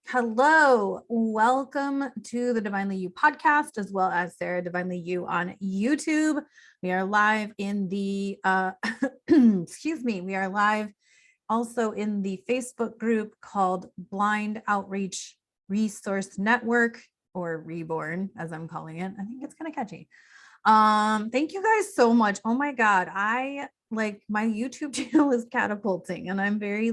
Hello, welcome to the Divinely You podcast, as well as Sarah Divinely You on YouTube. We are live in the, excuse me, we are live also in the Facebook group called Blind Outreach Resource Network, or Reborn, as I'm calling it. I think it's kind of catchy. Thank you guys so much. Oh my God. My YouTube channel is catapulting and I'm very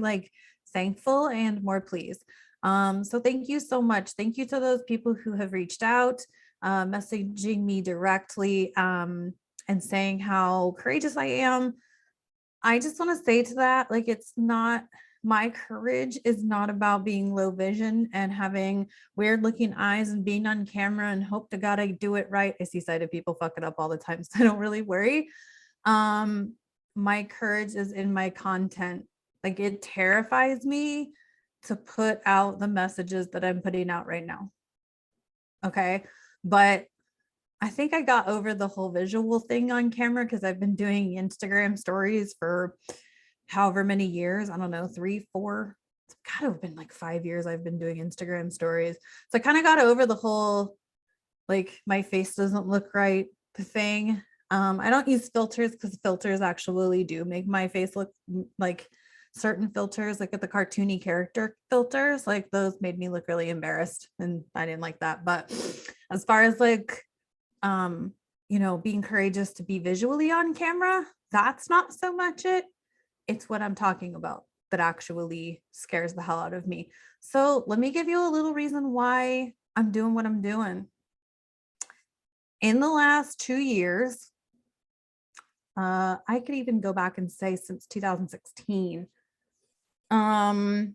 thankful and more pleased. So thank you so much. Thank you to those people who have reached out, messaging me directly, and saying how courageous I am. I just want to say to that, it's not, my courage is not about being low vision and having weird looking eyes and being on camera and hope to God I do it right. I see sighted people fuck it up all the time, so I don't really worry. My courage is in my content. It terrifies me to put out the messages that I'm putting out right now. Okay. But I think I got over the whole visual thing on camera because I've been doing Instagram stories for however many years. I don't know, 3, 4, it's gotta have been 5 years I've been doing Instagram stories. So I kind of got over the whole, my face doesn't look right thing. I don't use filters because filters actually do make my face look like certain filters, like at the cartoony character filters, those made me look really embarrassed and I didn't like that. But as far as being courageous to be visually on camera, that's not so much it. It's what I'm talking about that actually scares the hell out of me. So let me give you a little reason why I'm doing what I'm doing. In the last 2 years, I could even go back and say since 2016, I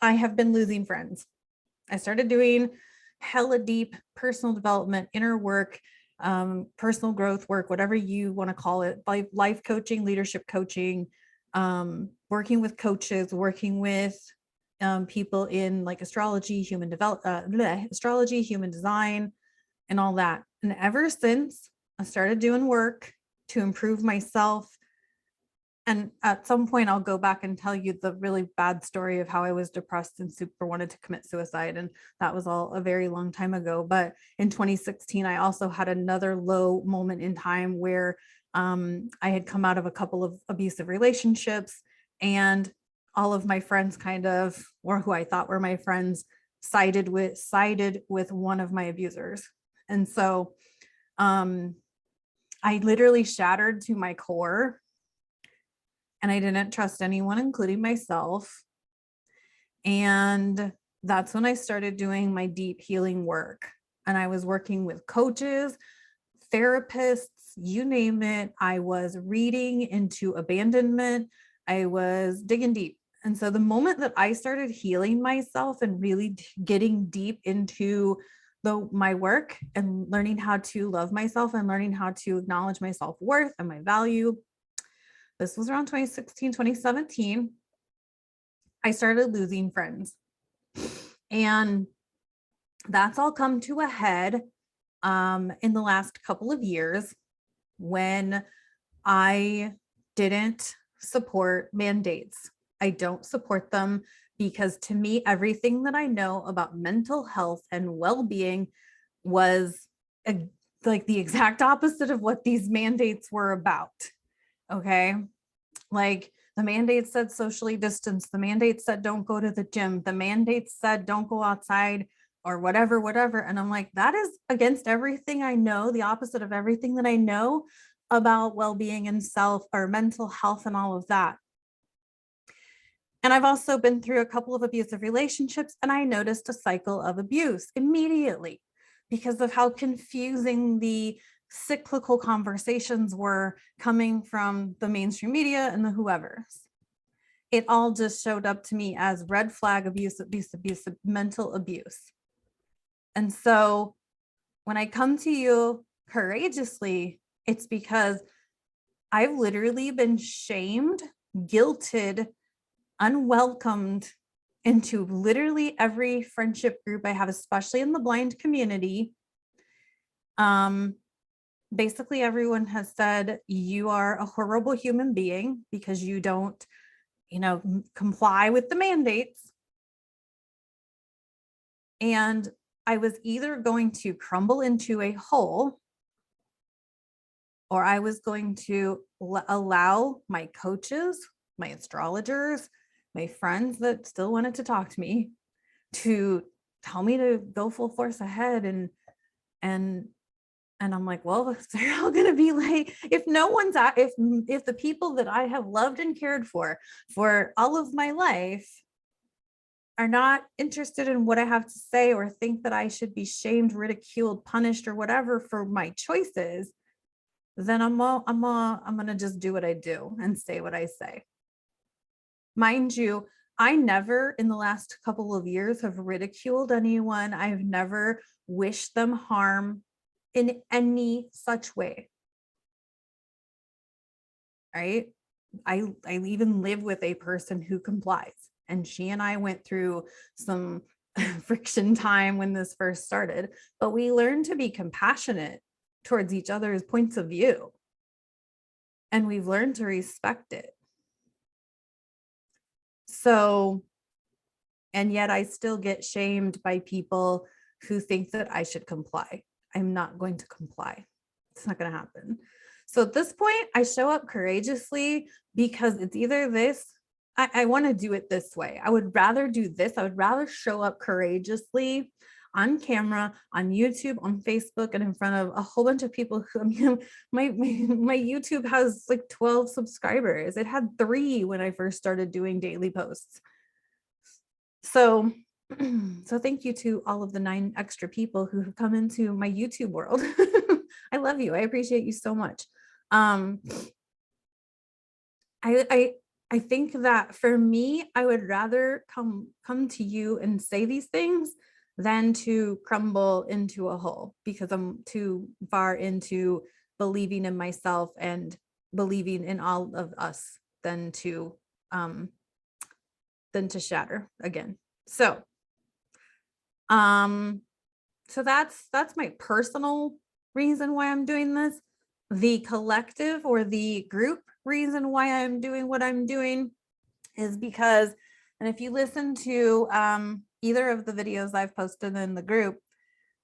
have been losing friends. I started doing hella deep personal development, inner work, personal growth work, whatever you want to call it, life coaching, leadership coaching, working with coaches, working with people in astrology, human design, and all that. And ever since I started doing work to improve myself, and at some point I'll go back and tell you the really bad story of how I was depressed and super wanted to commit suicide. And that was all a very long time ago. But in 2016, I also had another low moment in time where I had come out of a couple of abusive relationships, and all of my friends or who I thought were my friends, sided with one of my abusers. And so I literally shattered to my core. And I didn't trust anyone, including myself. And that's when I started doing my deep healing work. And I was working with coaches, therapists, you name it. I was reading into abandonment. I was digging deep. And so the moment that I started healing myself and really getting deep into my work and learning how to love myself and learning how to acknowledge my self-worth and my value, this was around 2016, 2017, I started losing friends. And that's all come to a head in the last couple of years when I didn't support mandates. I don't support them because to me, everything that I know about mental health and well-being was the exact opposite of what these mandates were about. Okay. The mandate said socially distance. The mandate said don't go to the gym. The mandate said don't go outside or whatever. And I'm like, that is against everything I know, the opposite of everything that I know about well-being and self or mental health and all of that. And I've also been through a couple of abusive relationships, and I noticed a cycle of abuse immediately because of how confusing the cyclical conversations were coming from the mainstream media and the whoever's. It all just showed up to me as red flag abuse, mental abuse. And so when I come to you courageously, it's because I've literally been shamed, guilted, unwelcomed into literally every friendship group I have, especially in the blind community. Basically everyone has said you are a horrible human being because you don't comply with the mandates. And I was either going to crumble into a hole, or I was going to allow my coaches, my astrologers, my friends that still wanted to talk to me to tell me to go full force ahead. And I'm like, well, they're all going to be like, if no one's at, if the people that I have loved and cared for all of my life are not interested in what I have to say, or think that I should be shamed, ridiculed, punished, or whatever for my choices, then I'm going to just do what I do and say what I say. Mind you, I never in the last couple of years have ridiculed anyone. I've never wished them harm in any such way. Right? I even live with a person who complies, and she and I went through some friction time when this first started, but we learned to be compassionate towards each other's points of view, and we've learned to respect it. So, and yet I still get shamed by people who think that I should comply. I'm not going to comply. It's not going to happen. So at this point, I show up courageously, because it's either this, I want to do it this way. I would rather do this. I would rather show up courageously on camera, on YouTube, on Facebook, and in front of a whole bunch of people who, I mean, my YouTube has like 12 subscribers. It had 3 when I first started doing daily posts. So thank you to all of the 9 extra people who have come into my YouTube world. I love you. I appreciate you so much. I think that for me, I would rather come to you and say these things than to crumble into a hole, because I'm too far into believing in myself and believing in all of us than to shatter again. So that's my personal reason why I'm doing this. The collective or the group reason why I'm doing what I'm doing is because, and if you listen to either of the videos I've posted in the group,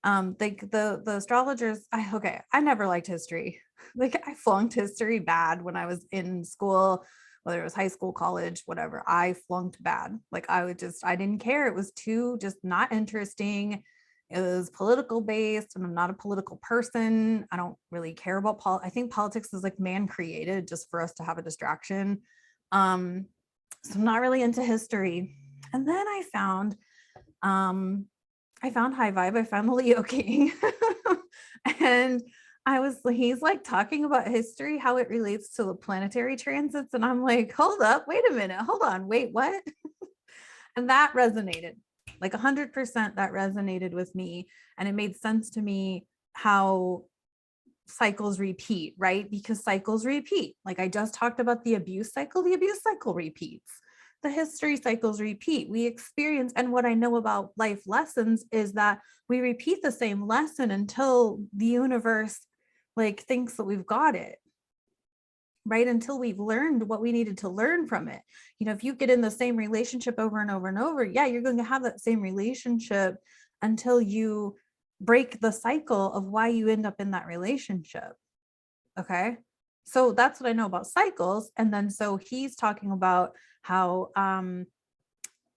the astrologers, I never liked history. Like, I flunked history bad when I was in school, whether it was high school, college, whatever. I flunked bad. Like, I didn't care. It was too just not interesting. It was political based, and I'm not a political person. I don't really care about I think politics is like man created just for us to have a distraction. So I'm not really into history. And then I found High Vibe. I found the Leo King. And he's like talking about history, how it relates to the planetary transits. And I'm like, hold up, wait a minute, hold on, wait, what? And that resonated. Like 100%, that resonated with me. And it made sense to me how cycles repeat, right? Because cycles repeat. Like I just talked about the abuse cycle repeats. The history cycles repeat. We experience, and what I know about life lessons is that we repeat the same lesson until the universe like thinks that we've got it. Right? Until we've learned what we needed to learn from it. If you get in the same relationship over and over and over, yeah, you're going to have that same relationship until you break the cycle of why you end up in that relationship. Okay. So that's what I know about cycles. And then, so he's talking about how,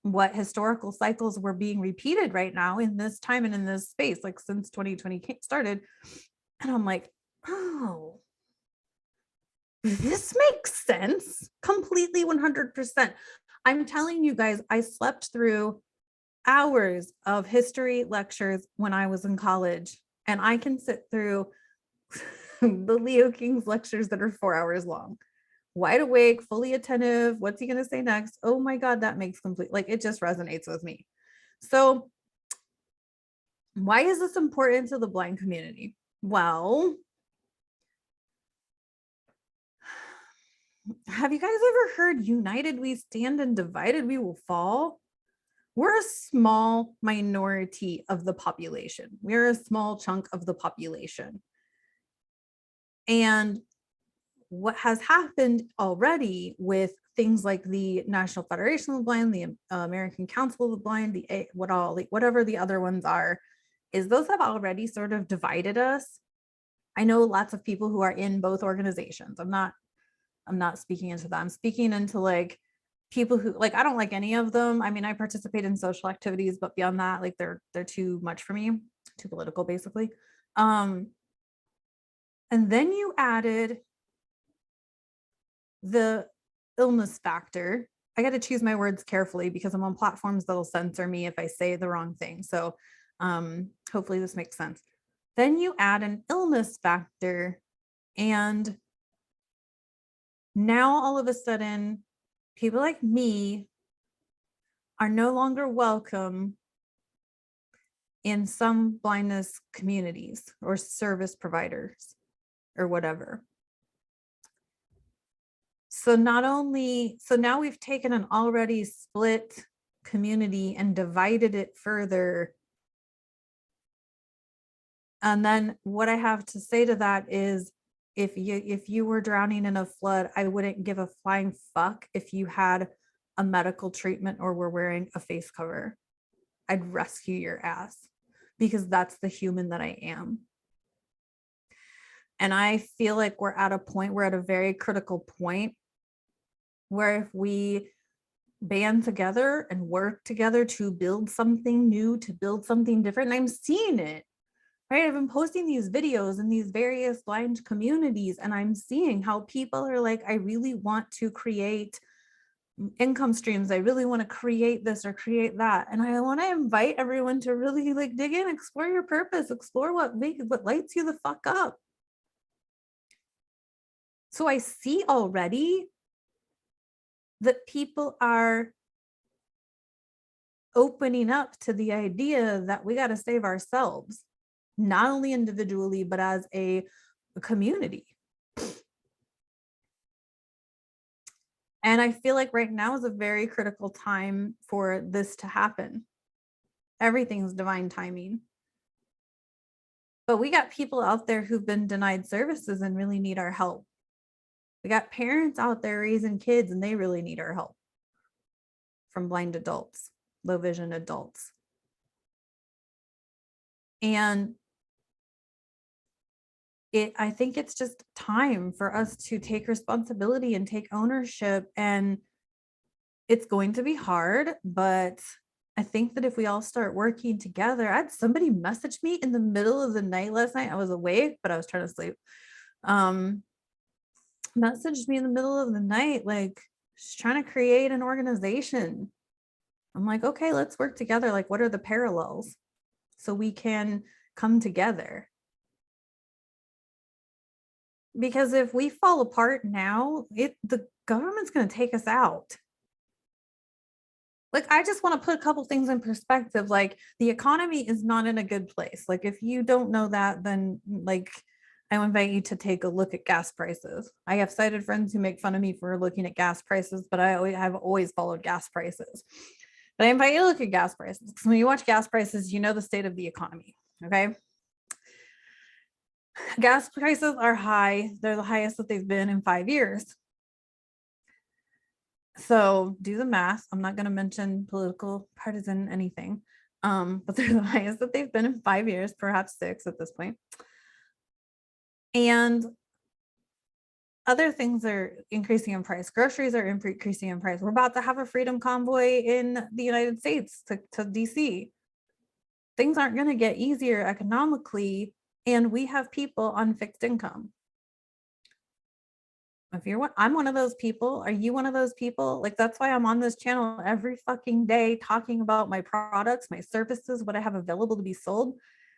what historical cycles were being repeated right now in this time and in this space, like since 2020 started. And I'm like, oh, this makes sense completely, 100%. I'm telling you guys, I slept through hours of history lectures when I was in college, and I can sit through the Leo King's lectures that are 4 hours long, wide awake, fully attentive. What's he going to say next? Oh my God, that makes complete, like, it just resonates with me. So why is this important to the blind community? Well, have you guys ever heard united we stand and divided we will fall? We're a small minority of the population. We're a small chunk of the population. And what has happened already with things like the National Federation of the Blind, the American Council of the Blind, whatever the other ones are, is those have already sort of divided us. I know lots of people who are in both organizations. I'm not speaking into that. I'm speaking into like people who like, I don't like any of them. I mean, I participate in social activities, but beyond that, like they're too much for me, too political, basically. And then you added the illness factor. I got to choose my words carefully because I'm on platforms that'll censor me if I say the wrong thing. So hopefully this makes sense. Then you add an illness factor, and now all of a sudden, people like me are no longer welcome in some blindness communities or service providers or whatever. So now we've taken an already split community and divided it further. And then what I have to say to that is, if you were drowning in a flood, I wouldn't give a flying fuck if you had a medical treatment or were wearing a face cover. I'd rescue your ass because that's the human that I am. And I feel like we're at a very critical point where if we band together and work together to build something new, to build something different, and I'm seeing it, right? I've been posting these videos in these various blind communities, and I'm seeing how people are like, I really want to create income streams. I really want to create this or create that. And I want to invite everyone to really like dig in, explore your purpose, explore what lights you the fuck up. So I see already that people are opening up to the idea that we got to save ourselves, not only individually, but as a community. And I feel like right now is a very critical time for this to happen. Everything's divine timing. But we got people out there who've been denied services and really need our help. We got parents out there raising kids and they really need our help. From blind adults, low vision adults. And I think it's just time for us to take responsibility and take ownership. And it's going to be hard, but I think that if we all start working together, I had somebody message me in the middle of the night last night. I was awake, but I was trying to sleep. Messaged me in the middle of the night, like she's trying to create an organization. I'm like, okay, let's work together. Like, what are the parallels so we can come together? Because if we fall apart now, the government's going to take us out. Like, I just want to put a couple things in perspective. Like, the economy is not in a good place. Like, if you don't know that, then like, I invite you to take a look at gas prices. I have sighted friends who make fun of me for looking at gas prices, but I have always followed gas prices. But I invite you to look at gas prices, because when you watch gas prices, you know the state of the economy, okay? Gas prices are high. They're the highest that they've been in 5 years. So do the math. I'm not going to mention political, partisan, anything, but they're the highest that they've been in 5 years, perhaps 6 at this point. And other things are increasing in price. Groceries are increasing in price. We're about to have a freedom convoy in the United States to DC. Things aren't going to get easier economically, and we have people on fixed income. If I'm one of those people, are you one of those people? Like, that's why I'm on this channel every fucking day talking about my products, my services, what I have available to be sold,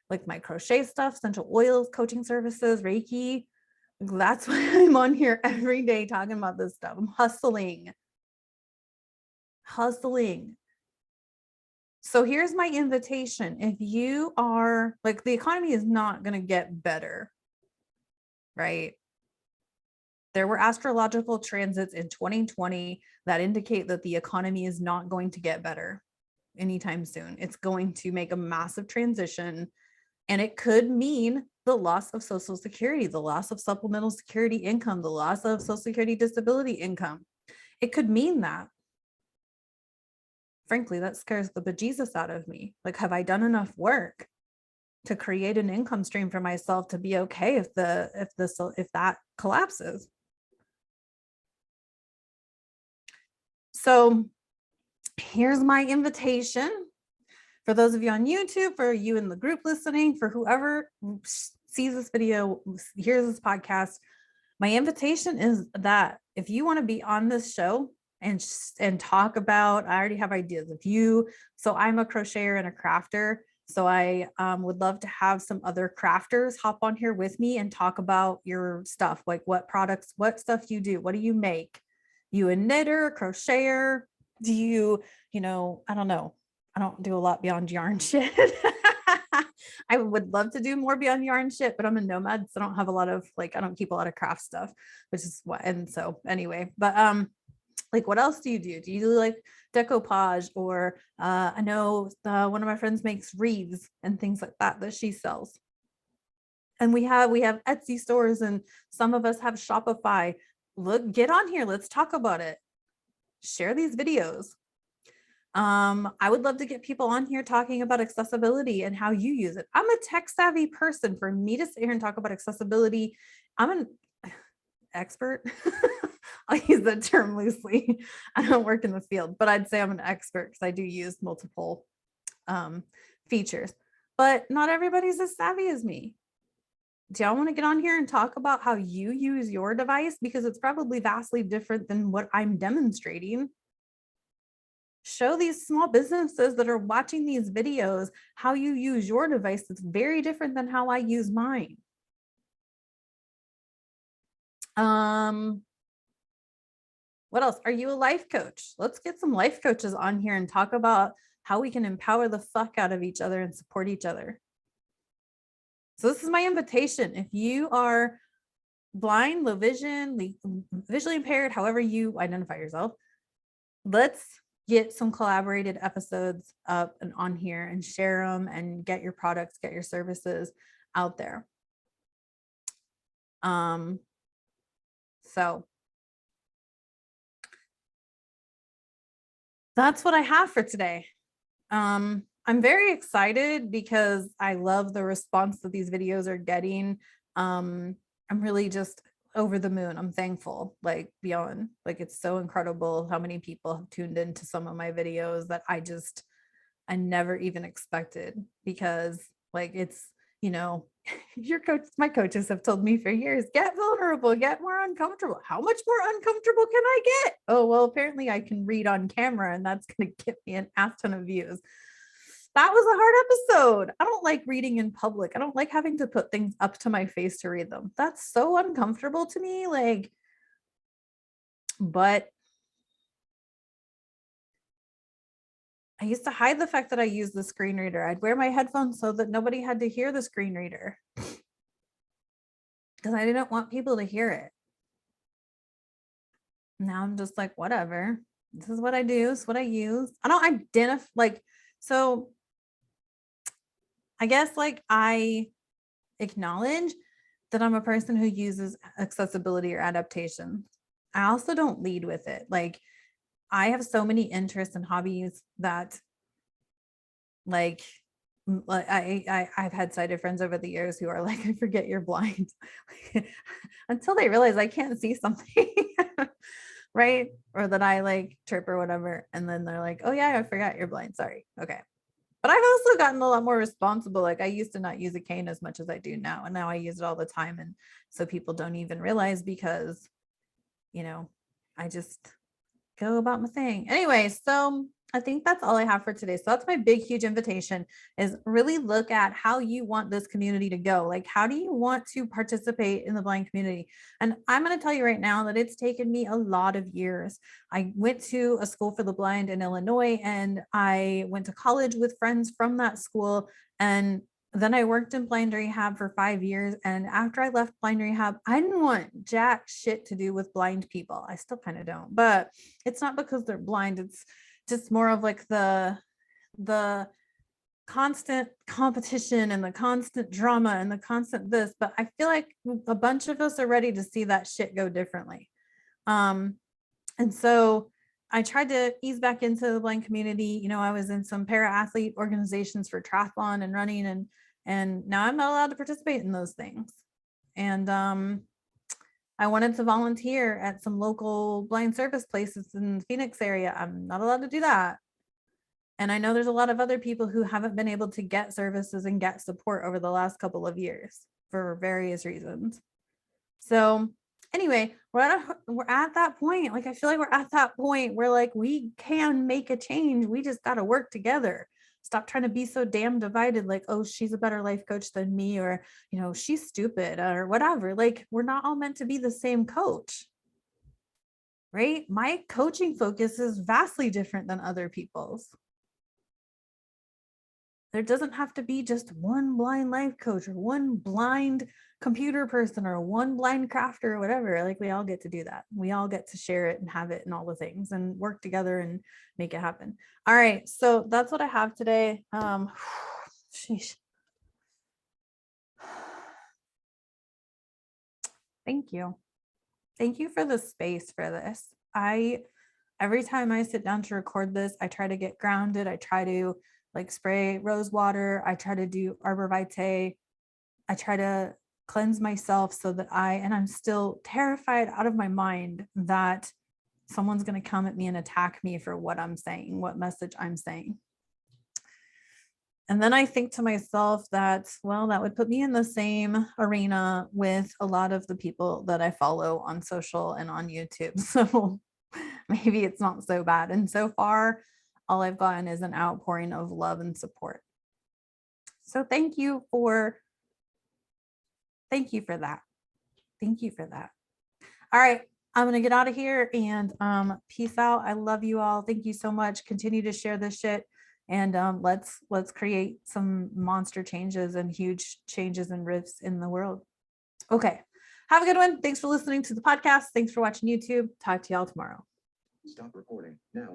like my crochet stuff, essential oils, coaching services, Reiki. That's why I'm on here every day talking about this stuff. I'm hustling. So here's my invitation. If you are like, the economy is not going to get better, right? There were astrological transits in 2020 that indicate that the economy is not going to get better anytime soon. It's going to make a massive transition, and it could mean the loss of Social Security, the loss of supplemental security income, the loss of Social Security disability income. It could mean that. Frankly, that scares the bejesus out of me. Like, have I done enough work to create an income stream for myself to be okay if that collapses? So here's my invitation for those of you on YouTube, for you in the group listening, for whoever sees this video, hears this podcast. My invitation is that if you want to be on this show and talk about, I already have ideas. So I'm a crocheter and a crafter. So I would love to have some other crafters hop on here with me and talk about your stuff, like what products, what stuff you do, what do you make? You a knitter, a crocheter? Do you, I don't know. I don't do a lot beyond yarn shit. I would love to do more beyond yarn shit, but I'm a nomad, so I don't have a lot of I don't keep a lot of craft stuff, which is what. And so anyway, but like, what else do you do? Do you do like decoupage, or I know one of my friends makes wreaths and things like that she sells. And we have Etsy stores, and some of us have Shopify. Look, get on here. Let's talk about it. Share these videos. I would love to get people on here talking about accessibility and how you use it. I'm a tech savvy person. For me to sit here and talk about accessibility, I'm an expert. I'll use that term loosely. I don't work in the field, but I'd say I'm an expert because I do use multiple features, but not everybody's as savvy as me. Do y'all want to get on here and talk about how you use your device? Because it's probably vastly different than what I'm demonstrating. Show these small businesses that are watching these videos how you use your device. That's very different than how I use mine. What else? Are you a life coach? Let's get some life coaches on here and talk about how we can empower the fuck out of each other and support each other. So this is my invitation. If you are blind, low vision, visually impaired, however you identify yourself, let's get some collaborated episodes up and on here and share them and get your products, get your services out there. So that's what I have for today. I'm very excited because I love the response that these videos are getting. I'm really just over the moon. I'm thankful, like beyond, like it's so incredible how many people have tuned into some of my videos that I never even expected, because like it's, my coaches have told me for years, get vulnerable, get more uncomfortable. How much more uncomfortable can I get? Oh, well, apparently I can read on camera and that's going to get me an ass ton of views. That was a hard episode. I don't like reading in public. I don't like having to put things up to my face to read them. That's so uncomfortable to me. But I used to hide the fact that I use the screen reader. I'd wear my headphones so that nobody had to hear the screen reader because I didn't want people to hear it. Now I'm just like, whatever. This is what I do. It's what I use. I don't identify so I guess I acknowledge that I'm a person who uses accessibility or adaptation. I also don't lead with it. I have so many interests and hobbies that I've had sighted friends over the years who are like, I forget you're blind until they realize I can't see something. Right. Or that I trip or whatever. And then they're like, oh yeah, I forgot you're blind. Sorry. Okay. But I've also gotten a lot more responsible. I used to not use a cane as much as I do now. And now I use it all the time. And so people don't even realize because, I just go about my thing. Anyway, so I think that's all I have for today. So that's my big, huge invitation, is really look at how you want this community to go. How do you want to participate in the blind community? And I'm going to tell you right now that it's taken me a lot of years. I went to a school for the blind in Illinois, and I went to college with friends from that school. And then I worked in blind rehab for 5 years. And after I left blind rehab, I didn't want jack shit to do with blind people. I still kind of don't, but it's not because they're blind. It's just more of the constant competition and the constant drama and the constant this. But I feel like a bunch of us are ready to see that shit go differently. And so I tried to ease back into the blind community. You know, I was in some para athlete organizations for triathlon and running, and now I'm not allowed to participate in those things. And I wanted to volunteer at some local blind service places in the Phoenix area. I'm not allowed to do that. And I know there's a lot of other people who haven't been able to get services and get support over the last couple of years for various reasons. So anyway, we're at that point. Like, I feel like we're at that point where like we can make a change. We just got to work together. Stop trying to be so damn divided. Like, oh, she's a better life coach than me, or, you know, she's stupid or whatever. Like, we're not all meant to be the same coach, right? My coaching focus is vastly different than other people's. There doesn't have to be just one blind life coach or one blind computer person or one blind crafter or whatever. Like, we all get to do that. We all get to share it and have it and all the things and work together and make it happen. All right. So that's what I have today. Sheesh. Thank you. Thank you for the space for this. Every time I sit down to record this, I try to get grounded. I try to like spray rose water. I try to do arbor vitae. I try to cleanse myself so that I'm still terrified out of my mind that someone's going to come at me and attack me for what I'm saying, what message I'm saying. And then I think to myself that, well, that would put me in the same arena with a lot of the people that I follow on social and on YouTube. So maybe it's not so bad. And so far, all I've gotten is an outpouring of love and support. So thank you for that. Thank you for that. All right. I'm going to get out of here and peace out. I love you all. Thank you so much. Continue to share this shit. And let's create some monster changes and huge changes and rifts in the world. Okay. Have a good one. Thanks for listening to the podcast. Thanks for watching YouTube. Talk to y'all tomorrow. Stop recording now.